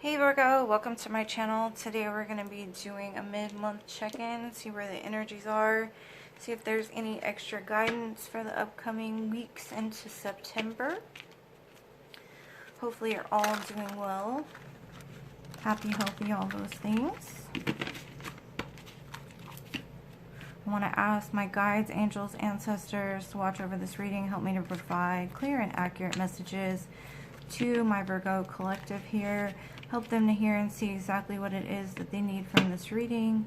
Hey Virgo, welcome to my channel. Today we're going to be doing a mid-month check-in, see where the energies are, see if there's any extra guidance for the upcoming weeks into September. Hopefully you're all doing well. Happy, healthy, all those things. I want to ask my guides, angels, ancestors to watch over this reading, help me to provide clear and accurate messages to my Virgo collective here. Help them to hear and see exactly what it is that they need from this reading.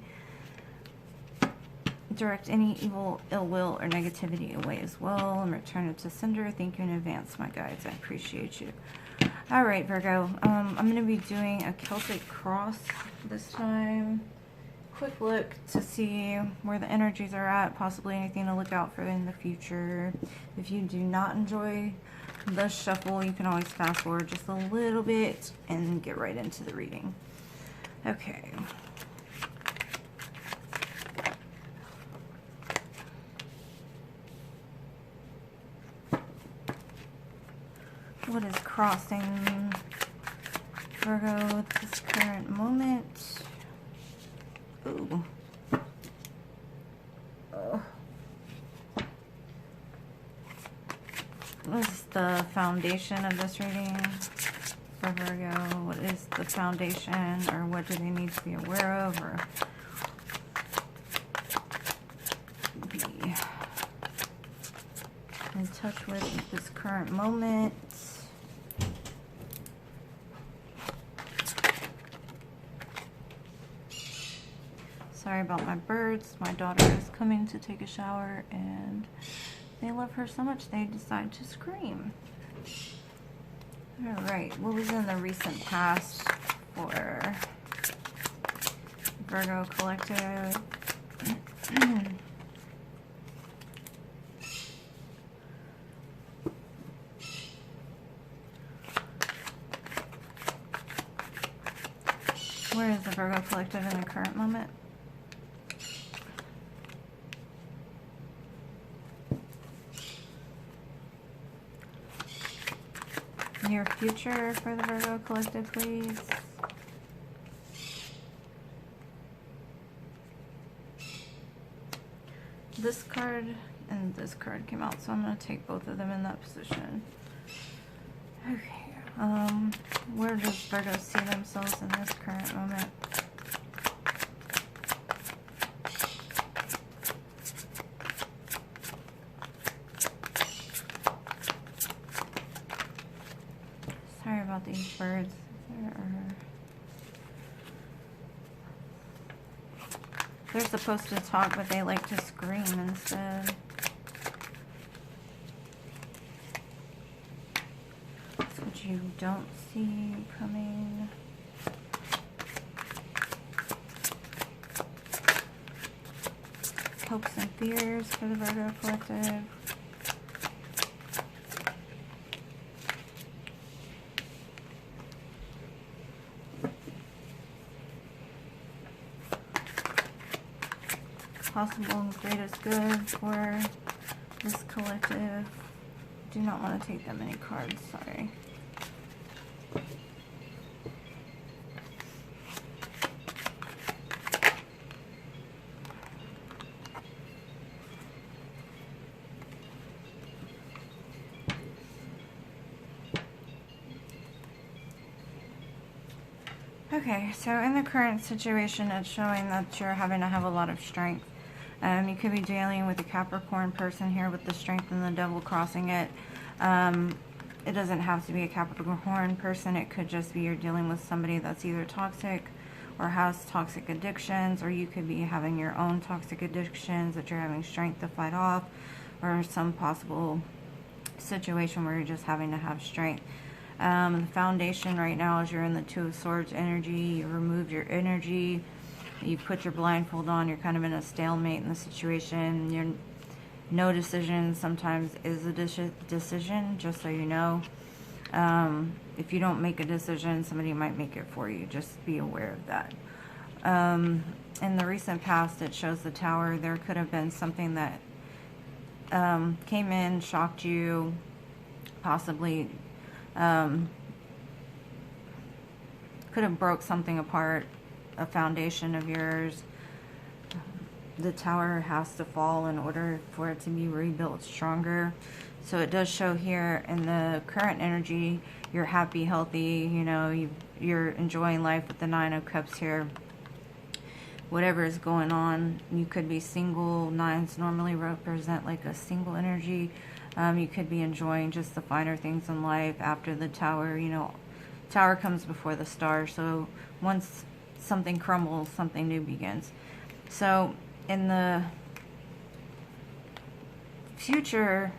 Direct any evil, ill will, or negativity away as well, and return it to sender. Thank you in advance, my guides. I appreciate you. Alright, Virgo. I'm going to be doing a Celtic cross this time. Quick look to see where the energies are at, possibly anything to look out for in the future. If you do not enjoy the shuffle, you can always fast forward just a little bit and get right into the reading. Okay. What is crossing Virgo at this current moment? Ooh. What is the foundation of this reading for Virgo? What is the foundation, or what do they need to be aware of, or be in touch with at this current moment? Sorry about my birds. My daughter is coming to take a shower and they love her so much they decide to scream. Alright, what was in the recent past for Virgo collective? Where is the Virgo collective in the current moment? Near future for the Virgo collective, please. This card and this card came out, so I'm going to take both of them in that position. Okay, where does Virgo see themselves in this current moment? Sorry about these birds. They're supposed to talk, but they like to scream instead. That's what you don't see coming. Hopes and fears for the Virgo collective. Possible and greatest good for this collective. Do not want to take that many cards, sorry. Okay, so in the current situation, it's showing that you're having to have a lot of strength. You could be dealing with a Capricorn person here with the strength and the devil crossing it. It doesn't have to be a Capricorn person. It could just be you're dealing with somebody that's either toxic or has toxic addictions, or you could be having your own toxic addictions that you're having strength to fight off, or some possible situation where you're just having to have strength. The foundation right now is you're in the Two of Swords energy. You removed your energy. You put your blindfold on. You're kind of in a stalemate in the situation. No decision sometimes is a decision, just so you know. If you don't make a decision, somebody might make it for you. Just be aware of that. In the recent past, it shows the Tower. There could have been something that came in, shocked you, possibly could have broke something apart, a foundation of yours. The tower has to fall in order for it to be rebuilt stronger. So it does show here in the current energy, you're happy, healthy, you know, you're enjoying life with the Nine of Cups here. Whatever is going on, you could be single. Nines normally represent like a single energy. You could be enjoying just the finer things in life after the tower. You know, tower comes before the star. So once something crumbles, something new begins. So in the future,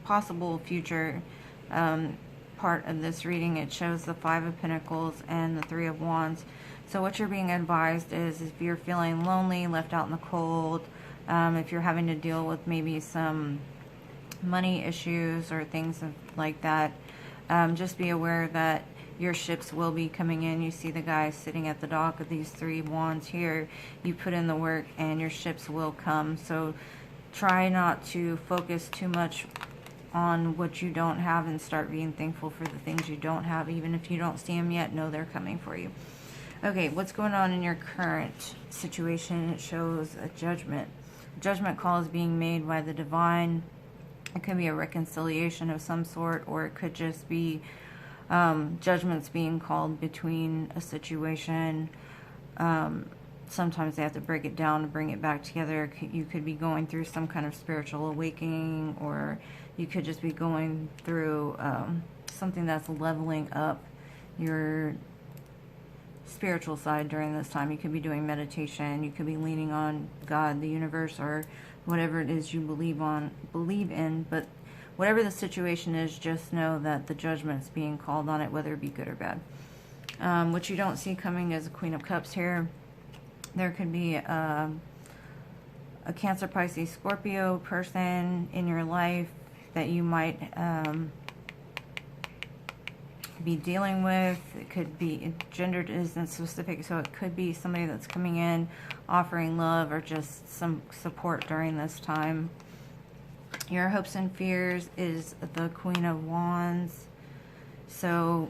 possible future part of this reading, it shows the Five of Pentacles and the Three of Wands. So what you're being advised is if you're feeling lonely, left out in the cold, if you're having to deal with maybe some money issues or things like that, just be aware that your ships will be coming in. You see the guy sitting at the dock of these Three Wands here. You put in the work and your ships will come. So try not to focus too much on what you don't have and start being thankful for the things you don't have. Even if you don't see them yet, know they're coming for you. Okay, what's going on in your current situation? It shows a judgment. Judgment call is being made by the divine. It could be a reconciliation of some sort, or it could just be judgments being called between a situation. Sometimes they have to break it down to bring it back together. You could be going through some kind of spiritual awakening, or you could just be going through something that's leveling up your spiritual side during this time. You could be doing meditation. You could be leaning on God, the universe, or whatever it is you believe in. But whatever the situation is, just know that the judgment's being called on it, whether it be good or bad. What you don't see coming is a Queen of Cups here. There could be a Cancer, Pisces, Scorpio person in your life that you might be dealing with. It could be, gendered isn't specific, so it could be somebody that's coming in offering love or just some support during this time. Your hopes and fears is the Queen of Wands. So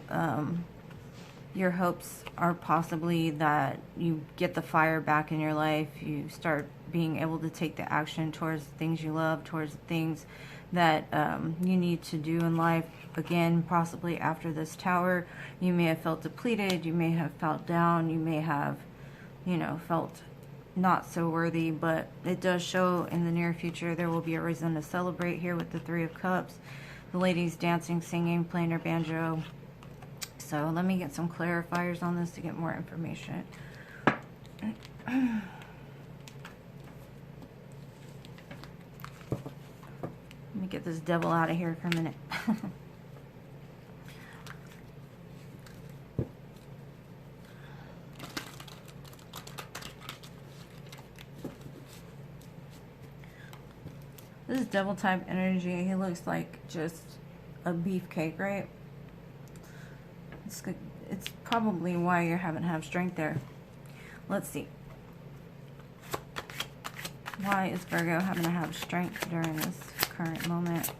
your hopes are possibly that you get the fire back in your life. You start being able to take the action towards things you love, towards things that you need to do in life. Again, possibly after this tower, you may have felt depleted, you may have felt down, you may have, you know, felt not so worthy, but it does show in the near future there will be a reason to celebrate here with the Three of Cups. The ladies dancing, singing, playing their banjo. So let me get some clarifiers on this to get more information. Let me get this devil out of here for a minute. This is devil type energy. He looks like just a beefcake, right? It's probably why you're having to have strength there. Let's see. Why is Virgo having to have strength during this current moment?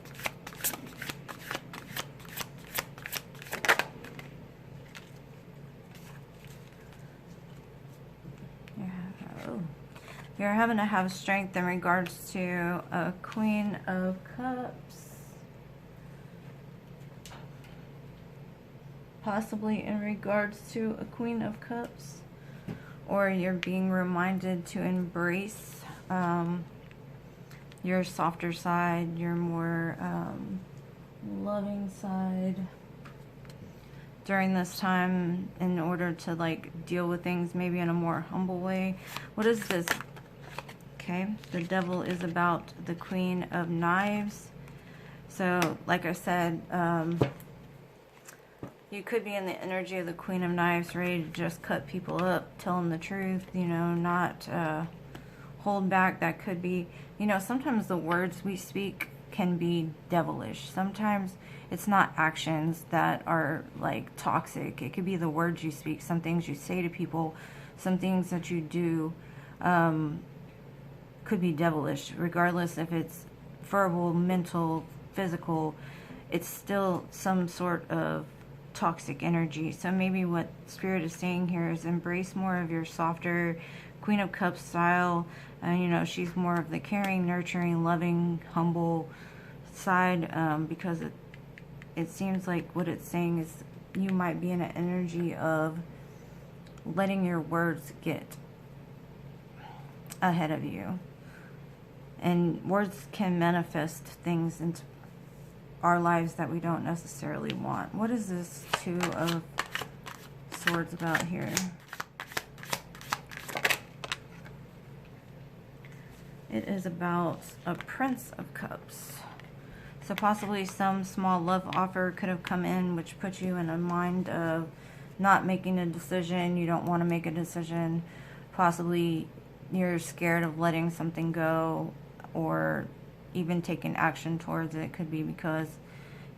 You're having to have strength in regards to a Queen of Cups. Possibly in regards to a Queen of Cups. Or you're being reminded to embrace your softer side, your more loving side during this time, in order to like deal with things maybe in a more humble way. What is this? Okay, the devil is about the Queen of Knives. So like I said, you could be in the energy of the Queen of Knives, ready to just cut people up, tell them the truth, you know, not hold back. That could be, you know, sometimes the words we speak can be devilish. Sometimes it's not actions that are like toxic. It could be the words you speak, some things you say to people, some things that you do could be devilish, regardless if it's verbal, mental, physical. It's still some sort of toxic energy. So maybe what Spirit is saying here is embrace more of your softer Queen of Cups style. You know, she's more of the caring, nurturing, loving, humble side, because it seems like what it's saying is you might be in an energy of letting your words get ahead of you. And words can manifest things into our lives that we don't necessarily want. What is this Two of Swords about here? It is about a Prince of Cups. So possibly some small love offer could have come in, which put you in a mind of not making a decision. You don't want to make a decision. Possibly you're scared of letting something go, or even taking action towards it. It could be because,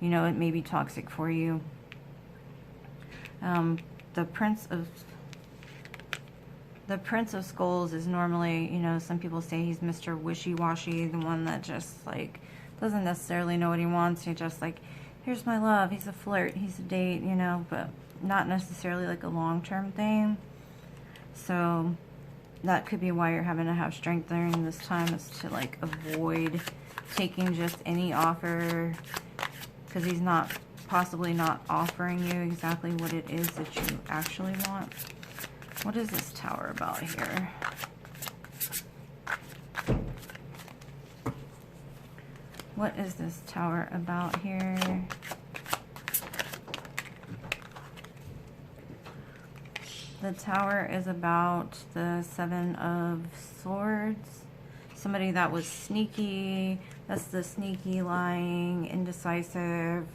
you know, it may be toxic for you. The Prince of Skulls is normally, you know, some people say he's Mr. Wishy-Washy, the one that just, like, doesn't necessarily know what he wants. He just, like, here's my love, he's a flirt, he's a date, you know, but not necessarily, like, a long-term thing. So that could be why you're having to have strength during this time, is to, like, avoid taking just any offer, because he's not, possibly not offering you exactly what it is that you actually want. What is this Tower about here? What is this Tower about here? The Tower is about the Seven of Swords. Somebody that was sneaky. That's the sneaky, lying, indecisive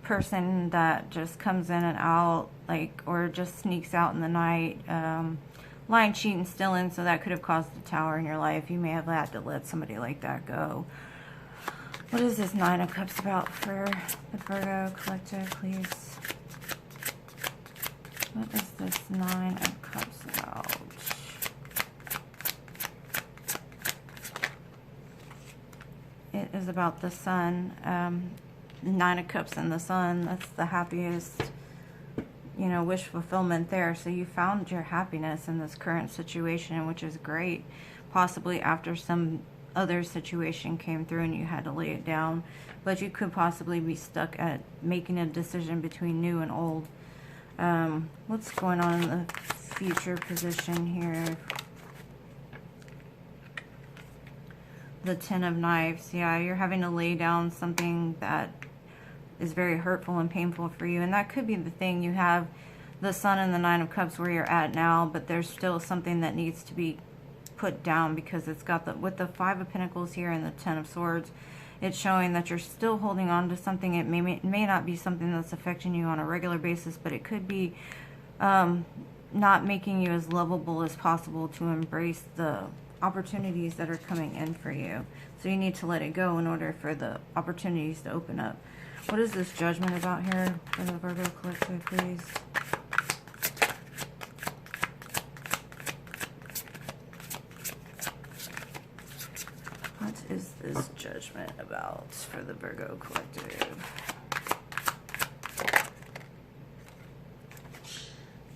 person that just comes in and out, like, or just sneaks out in the night, lying, cheating, stealing. So that could have caused a Tower in your life. You may have had to let somebody like that go. What is this Nine of Cups about for the Virgo collective, please? What is this Nine of Cups about? It is about the Sun. Nine of Cups and the Sun. That's the happiest, you know, wish fulfillment there. So you found your happiness in this current situation, which is great. Possibly after some other situation came through and you had to lay it down. But you could possibly be stuck at making a decision between new and old. What's going on in the future position here? The Ten of Knives. Yeah, you're having to lay down something that is very hurtful and painful for you. And that could be the thing. You have the Sun and the Nine of Cups where you're at now, but there's still something that needs to be put down, because it's got the, with the Five of Pentacles here and the Ten of Swords, it's showing that you're still holding on to something. It may not be something that's affecting you on a regular basis, but it could be not making you as lovable as possible to embrace the opportunities that are coming in for you. So you need to let it go in order for the opportunities to open up. What is this Judgment about here for the Virgo collective, please? What is this Judgment about for the Virgo collective?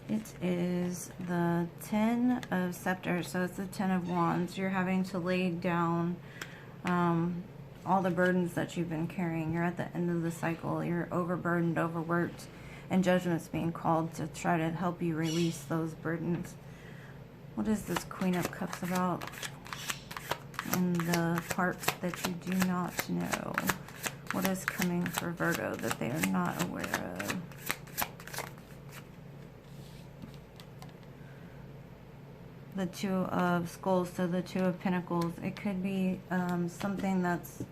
It is the Ten of Scepters, so it's the Ten of Wands. You're having to lay down all the burdens that you've been carrying. You're at the end of the cycle. You're overburdened, overworked, and Judgment's being called to try to help you release those burdens. What is this Queen of Cups about? And the parts that you do not know. What is coming for Virgo that they are not aware of? The Two of Skulls, so the Two of Pentacles. It could be something that's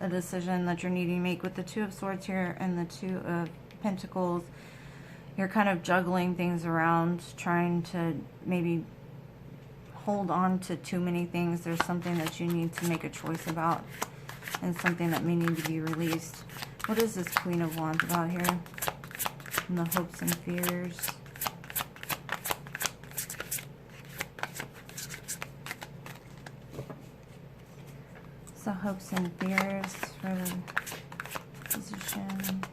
a decision that you're needing to make. With the Two of Swords here and the Two of Pentacles, you're kind of juggling things around, trying to maybe hold on to too many things. There's something that you need to make a choice about, and something that may need to be released. What is this Queen of Wands about here? And the hopes and fears. So hopes and fears for the position.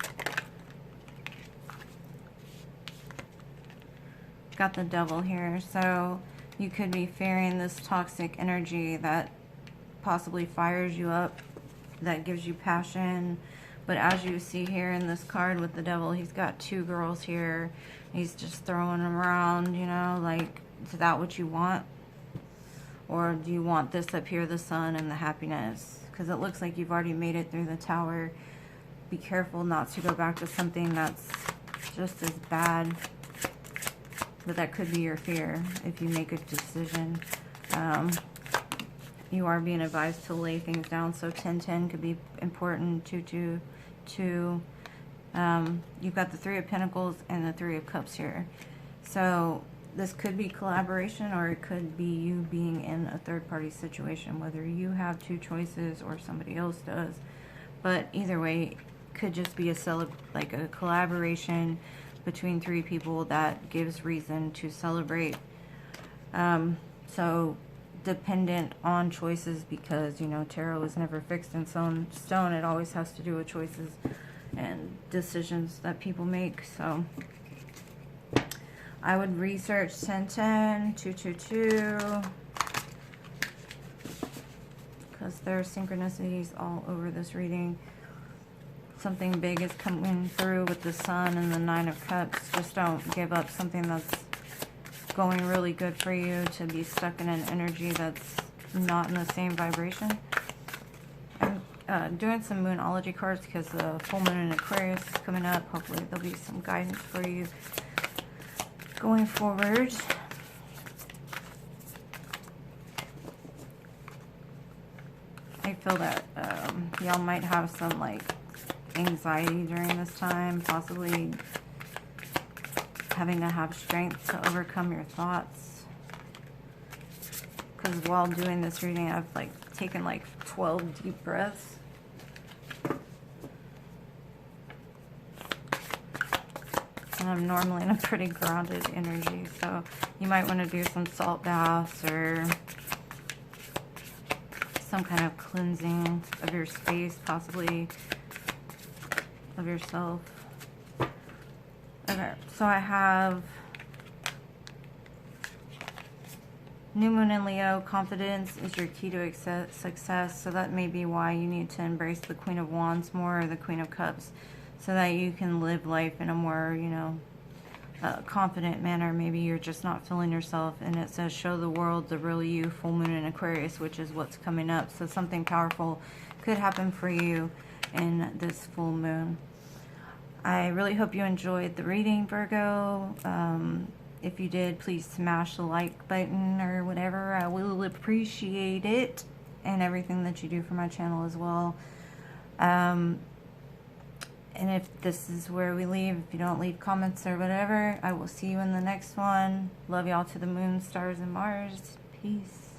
got the devil here. So you could be fearing this toxic energy that possibly fires you up, that gives you passion. But as you see here in this card with the devil, he's got two girls here. He's just throwing them around, you know, like, is that what you want? Or do you want this up here, the sun and the happiness? Because it looks like you've already made it through the tower. Be careful not to go back to something that's just as bad. But that could be your fear if you make a decision. You are being advised to lay things down. So 10-10 could be important. 2-2-2. You've got the Three of Pentacles and the Three of Cups here. So this could be collaboration, or it could be you being in a third-party situation, whether you have two choices or somebody else does. But either way, it could just be like a collaboration between three people that gives reason to celebrate. So dependent on choices, because, you know, tarot is never fixed in stone. It always has to do with choices and decisions that people make. So I would research 10-10, 2-2-2, because there are synchronicities all over this reading. Something big is coming through with the Sun and the Nine of Cups. Just don't give up something that's going really good for you to be stuck in an energy that's not in the same vibration. I'm doing some Moonology cards because the full moon in Aquarius is coming up. Hopefully there'll be some guidance for you going forward. I feel that y'all might have some like anxiety during this time, possibly having to have strength to overcome your thoughts. Because while doing this reading, I've like taken like 12 deep breaths. And I'm normally in a pretty grounded energy, so you might want to do some salt baths or some kind of cleansing of your space, possibly of yourself. Okay, so I have New Moon in Leo. Confidence is your key to success, so that may be why you need to embrace the Queen of Wands more, or the Queen of Cups, so that you can live life in a more, you know, confident manner. Maybe you're just not feeling yourself, and it says show the world the real you, full moon in Aquarius, which is what's coming up. So something powerful could happen for you in this full moon. I really hope you enjoyed the reading, Virgo. If you did, please smash the like button or whatever. I will appreciate it, and everything that you do for my channel as well. And if this is where we leave, if you don't leave comments or whatever, I will see you in the next one. Love y'all to the moon, stars, and Mars. Peace.